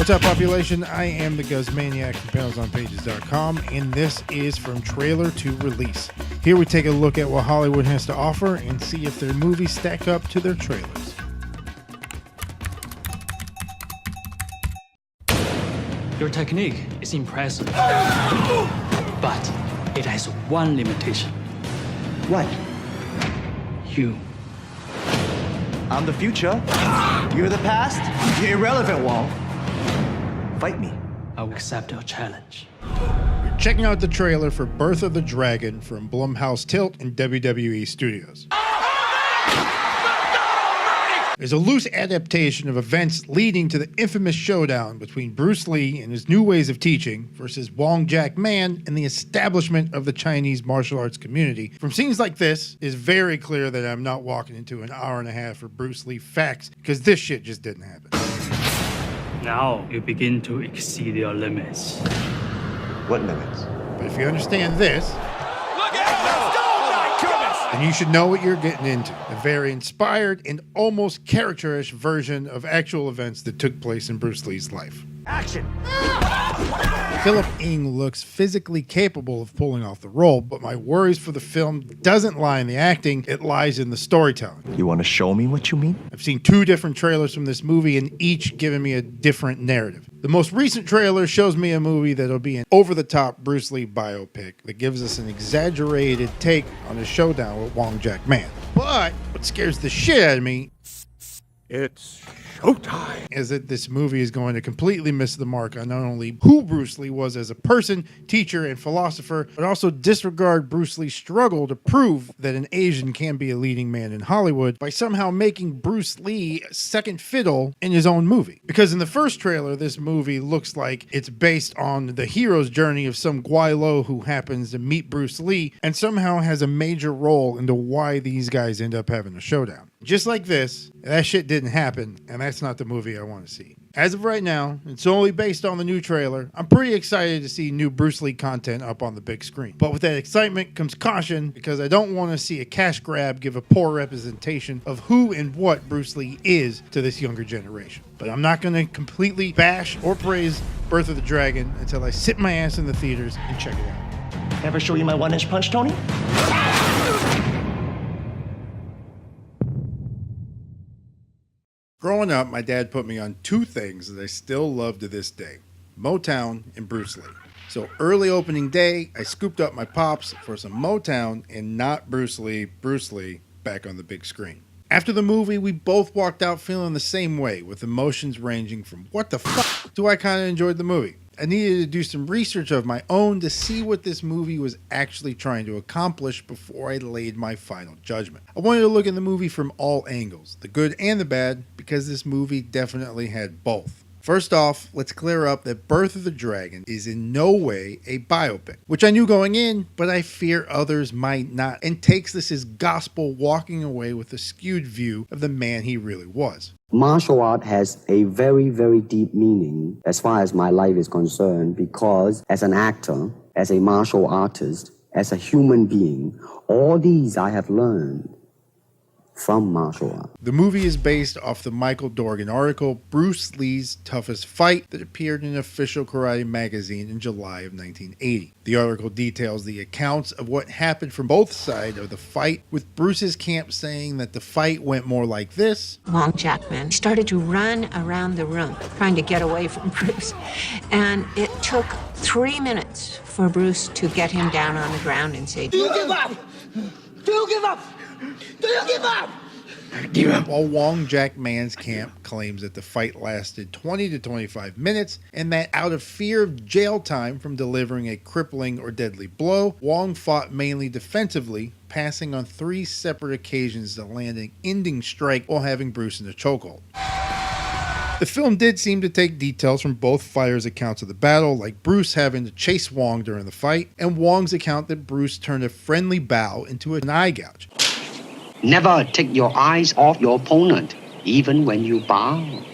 What's up, population? I am theGUZMANIAC from PanelsOnPages.com, and this is From Trailer to Release. Here we take a look at what Hollywood has to offer and see if their movies stack up to their trailers. Your technique is impressive, but it has one limitation. What? You. I'm the future. You're the past. You're irrelevant, Wong. Fight me. I will accept your challenge. You're checking out the trailer for Birth of the Dragon from Blumhouse Tilt and WWE Studios. It's a loose adaptation of events leading to the infamous showdown between Bruce Lee and his new ways of teaching versus Wong Jack Man and the establishment of the Chinese martial arts community. From scenes like this, it's very clear that I'm not walking into an hour and a half for Bruce Lee facts, because this shit just didn't happen. Now you begin to exceed your limits. What limits? But if you understand this, Look out! Oh my goodness! then you should know what you're getting into. A very inspired and almost characterish version of actual events that took place in Bruce Lee's life. Action! Philip Ng looks physically capable of pulling off the role, but my worries for the film doesn't lie in the acting, it lies in the storytelling. You want to show me what you mean? I've seen two different trailers from this movie, and each giving me a different narrative. The most recent trailer shows me a movie that'll be an over-the-top Bruce Lee biopic that gives us an exaggerated take on his showdown with Wong Jack Man. But what scares the shit out of me It's showtime. is that this movie is going to completely miss the mark on not only who Bruce Lee was as a person, teacher, and philosopher, but also disregard Bruce Lee's struggle to prove that an Asian can be a leading man in Hollywood by somehow making Bruce Lee second fiddle in his own movie. Because in the first trailer, this movie looks like it's based on the hero's journey of some Guaylo who happens to meet Bruce Lee and somehow has a major role into why these guys end up having a showdown. Just like this, that shit didn't happen, and that's not the movie I want to see. As of right now, it's only based on the new trailer. I'm pretty excited to see new Bruce Lee content up on the big screen. But with that excitement comes caution, because I don't want to see a cash grab give a poor representation of who and what Bruce Lee is to this younger generation. But I'm not going to completely bash or praise Birth of the Dragon until I sit my ass in the theaters and check it out. Ever show you my one-inch punch, Tony? Growing up, my dad put me on two things that I still love to this day: Motown and Bruce Lee. So early opening day, I scooped up my pops for some Motown and not Bruce Lee back on the big screen. After the movie, we both walked out feeling the same way, with emotions ranging from what the fuck to I kind of enjoyed the movie. I needed to do some research of my own to see what this movie was actually trying to accomplish before I laid my final judgment. I wanted to look at the movie from all angles, the good and the bad, because this movie definitely had both. First off, let's clear up that Birth of the Dragon is in no way a biopic, which I knew going in, but I fear others might not, and takes this as gospel, walking away with a skewed view of the man he really was. Martial art has a very, very deep meaning as far as my life is concerned, because as an actor, as a martial artist, as a human being, all these I have learned from martial art. The movie is based off the Michael Dorgan article, Bruce Lee's Toughest Fight, that appeared in Official Karate magazine in July of 1980. The article details the accounts of what happened from both sides of the fight, with Bruce's camp saying that the fight went more like this. Wong Jack Man started to run around the room, trying to get away from Bruce. And it took 3 minutes for Bruce to get him down on the ground and say, "Do you give up? Do you give up? Do you give up?" While Wong Jack Man's camp claims that the fight lasted 20 to 25 minutes, and that out of fear of jail time from delivering a crippling or deadly blow, Wong fought mainly defensively, passing on 3 separate occasions to land an ending strike while having Bruce in a chokehold. The film did seem to take details from both fighters' accounts of the battle, like Bruce having to chase Wong during the fight, and Wong's account that Bruce turned a friendly bow into an eye gouge. Never take your eyes off your opponent, even when you bow.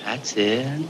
That's it.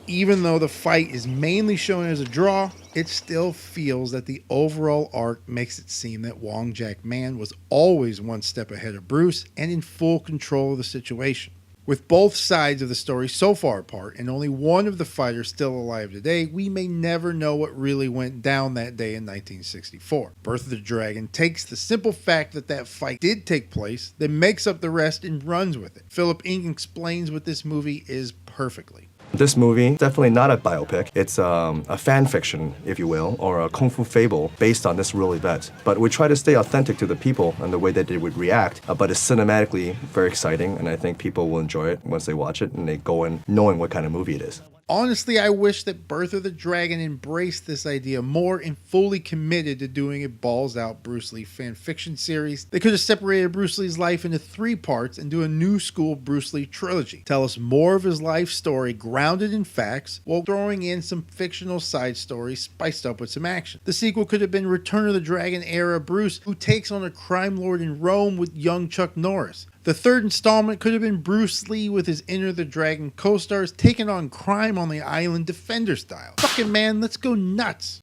Even though the fight is mainly shown as a draw, it still feels that the overall arc makes it seem that Wong Jack Man was always one step ahead of Bruce and in full control of the situation. With both sides of the story so far apart and only one of the fighters still alive today, we may never know what really went down that day in 1964. Birth of the Dragon takes the simple fact that that fight did take place, then makes up the rest and runs with it. Philip Ng explains what this movie is perfectly. This movie, definitely not a biopic. It's a fan fiction, if you will, or a kung fu fable based on this real event. But we try to stay authentic to the people and the way that they would react. But it's cinematically very exciting, and I think people will enjoy it once they watch it and they go in knowing what kind of movie it is. Honestly, I wish that Birth of the Dragon embraced this idea more and fully committed to doing a balls-out Bruce Lee fan fiction series. They could have separated Bruce Lee's life into 3 parts and do a new school Bruce Lee trilogy. Tell us more of his life story grounded in facts while throwing in some fictional side stories spiced up with some action. The sequel could have been Return of the Dragon era Bruce, who takes on a crime lord in Rome with young Chuck Norris. The third installment could have been Bruce Lee with his Enter the Dragon co-stars taking on crime on the island Defender style. Fucking man, let's go nuts.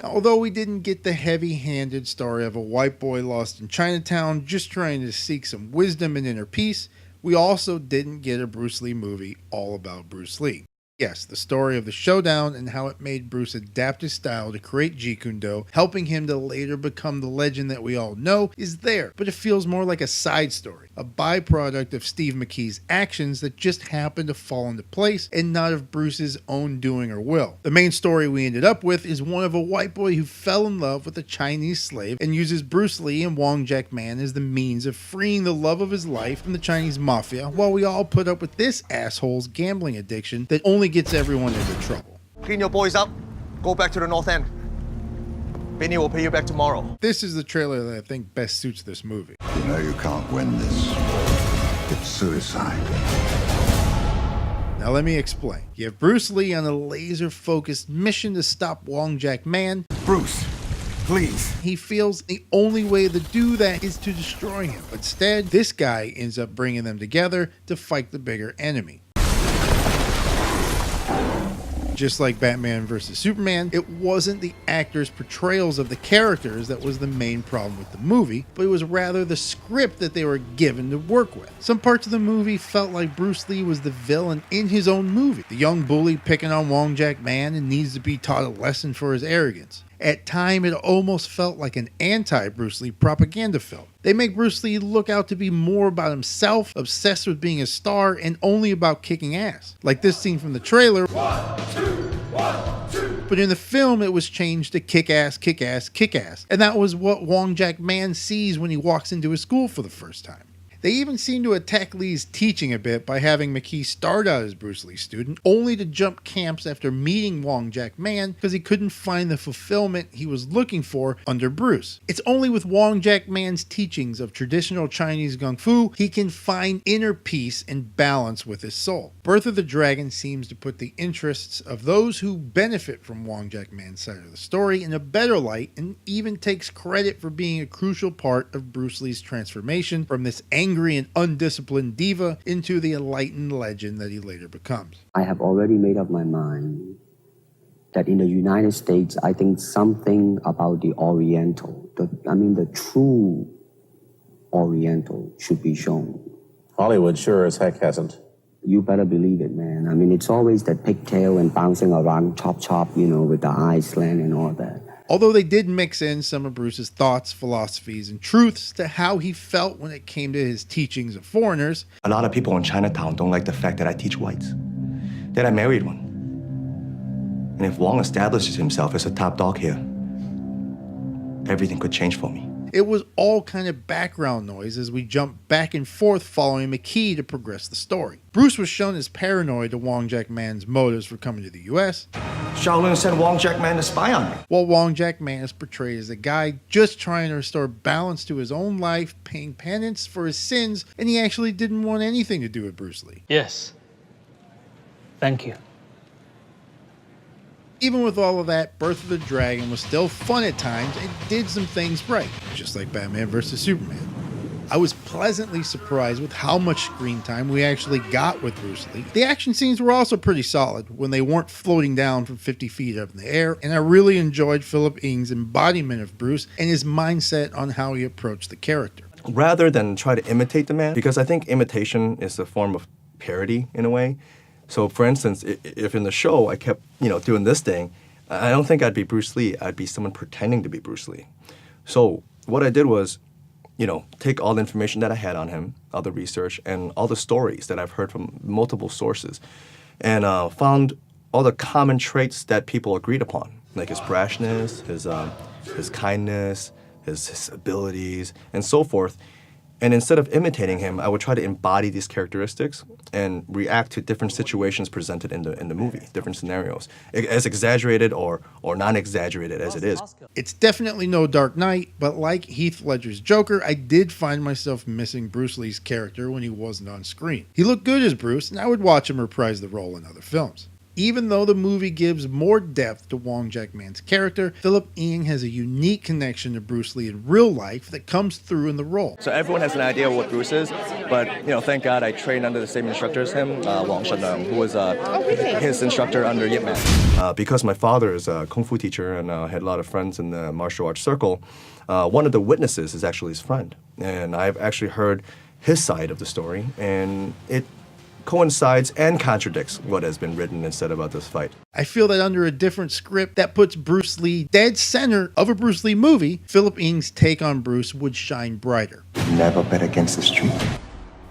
Although we didn't get the heavy-handed story of a white boy lost in Chinatown just trying to seek some wisdom and inner peace, we also didn't get a Bruce Lee movie all about Bruce Lee. Yes, the story of the showdown and how it made Bruce adapt his style to create Jeet Kune Do, helping him to later become the legend that we all know, is there, but it feels more like a side story, a byproduct of Steve McKee's actions that just happened to fall into place and not of Bruce's own doing or will. The main story we ended up with is one of a white boy who fell in love with a Chinese slave and uses Bruce Lee and Wong Jack Man as the means of freeing the love of his life from the Chinese mafia, while we all put up with this asshole's gambling addiction that only gets everyone into trouble. Clean your boys up. Go back to the north end. Benny will pay you back tomorrow. This is the trailer that I think best suits this movie. You know you can't win this. It's suicide. Now let me explain. You have Bruce Lee on a laser-focused mission to stop Wong Jack Man. Bruce, please. He feels the only way to do that is to destroy him. Instead, this guy ends up bringing them together to fight the bigger enemy. Just like Batman vs. Superman, it wasn't the actors' portrayals of the characters that was the main problem with the movie, but it was rather the script that they were given to work with. Some parts of the movie felt like Bruce Lee was the villain in his own movie, the young bully picking on Wong Jack Man and needs to be taught a lesson for his arrogance. At times, it almost felt like an anti-Bruce Lee propaganda film. They make Bruce Lee look out to be more about himself, obsessed with being a star, and only about kicking ass. Like this scene from the trailer. 1, 2, 1, 2. But in the film, it was changed to kick ass, kick ass, kick ass. And that was what Wong Jack Man sees when he walks into his school for the first time. They even seem to attack Lee's teaching a bit by having McKee start out as Bruce Lee's student, only to jump camps after meeting Wong Jack Man because he couldn't find the fulfillment he was looking for under Bruce. It's only with Wong Jack Man's teachings of traditional Chinese Kung Fu he can find inner peace and balance with his soul. Birth of the Dragon seems to put the interests of those who benefit from Wong Jack Man's side of the story in a better light, and even takes credit for being a crucial part of Bruce Lee's transformation from this angry and undisciplined diva into the enlightened legend that he later becomes. I have already made up my mind that in the United States, I think something about the Oriental, the true Oriental should be shown. Hollywood sure as heck hasn't. You better believe it, man. It's always that pigtail and bouncing around, chop, with the eyes slant and all that. Although they did mix in some of Bruce's thoughts, philosophies, and truths to how he felt when it came to his teachings of foreigners. A lot of people in Chinatown don't like the fact that I teach whites, that I married one. And if Wong establishes himself as a top dog here, everything could change for me. It was all kind of background noise as we jumped back and forth following McKee to progress the story. Bruce was shown as paranoid to Wong Jack Man's motives for coming to the US. Shaolin sent Wong Jack Man to spy on me. While Wong Jack Man is portrayed as a guy just trying to restore balance to his own life, paying penance for his sins, and he actually didn't want anything to do with Bruce Lee. Yes. Thank you. Even with all of that, Birth of the Dragon was still fun at times and did some things right, just like Batman vs. Superman. I was pleasantly surprised with how much screen time we actually got with Bruce Lee. The action scenes were also pretty solid when they weren't floating down from 50 feet up in the air, and I really enjoyed Philip Ng's embodiment of Bruce and his mindset on how he approached the character. rather than try to imitate the man, because I think imitation is a form of parody in a way. So for instance, if in the show I kept, doing this thing, I don't think I'd be Bruce Lee. I'd be someone pretending to be Bruce Lee. So what I did was, take all the information that I had on him, all the research, and all the stories that I've heard from multiple sources, and found all the common traits that people agreed upon, like his brashness, his kindness, his abilities, and so forth. And instead of imitating him, I would try to embody these characteristics and react to different situations presented in the movie, different scenarios, as exaggerated or non-exaggerated as it is. It's definitely no Dark Knight, but like Heath Ledger's Joker, I did find myself missing Bruce Lee's character when he wasn't on screen. He looked good as Bruce, and I would watch him reprise the role in other films. Even though the movie gives more depth to Wong Jack-man's character, Philip Ng has a unique connection to Bruce Lee in real life that comes through in the role. So everyone has an idea of what Bruce is, but thank God I trained under the same instructor as him, Wong Shen, who was his instructor under Yip Man. Because my father is a kung fu teacher and had a lot of friends in the martial arts circle, one of the witnesses is actually his friend, and I've actually heard his side of the story, and it coincides and contradicts what has been written and said about this fight. I feel that under a different script that puts Bruce Lee dead center of a Bruce Lee movie, Philip Ng's take on Bruce would shine brighter. Never bet against the street.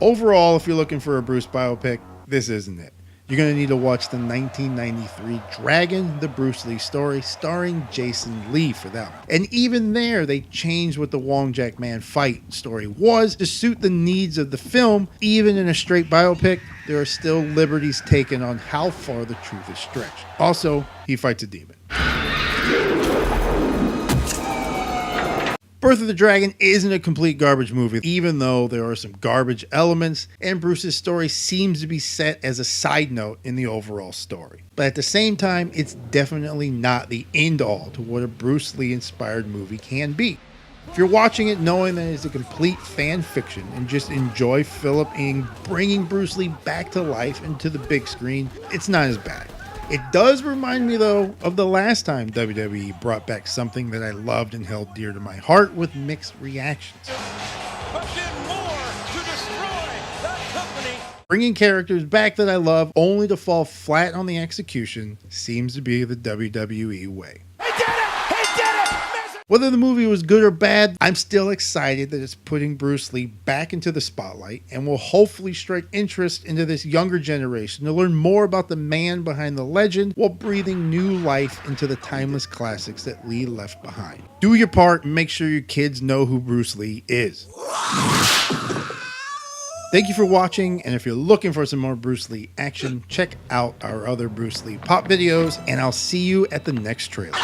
Overall, if you're looking for a Bruce biopic, this isn't it. You're going to need to watch the 1993 Dragon, the Bruce Lee story, starring Jason Lee for that one. And even there, they changed what the Wong Jack-man fight story was to suit the needs of the film. Even in a straight biopic, there are still liberties taken on how far the truth is stretched. Also, he fights a demon. Birth of the Dragon isn't a complete garbage movie, even though there are some garbage elements, and Bruce's story seems to be set as a side note in the overall story. But at the same time, it's definitely not the end-all to what a Bruce Lee-inspired movie can be. If you're watching it knowing that it's a complete fan fiction and just enjoy Philip Ng bringing Bruce Lee back to life into the big screen, it's not as bad. It does remind me, though, of the last time WWE brought back something that I loved and held dear to my heart with mixed reactions. But did more to destroy that company. Bringing characters back that I love only to fall flat on the execution seems to be the WWE way. Whether the movie was good or bad, I'm still excited that it's putting Bruce Lee back into the spotlight and will hopefully strike interest into this younger generation to learn more about the man behind the legend while breathing new life into the timeless classics that Lee left behind. Do your part and make sure your kids know who Bruce Lee is. Thank you for watching, and if you're looking for some more Bruce Lee action, check out our other Bruce Lee pop videos, and I'll see you at the next trailer.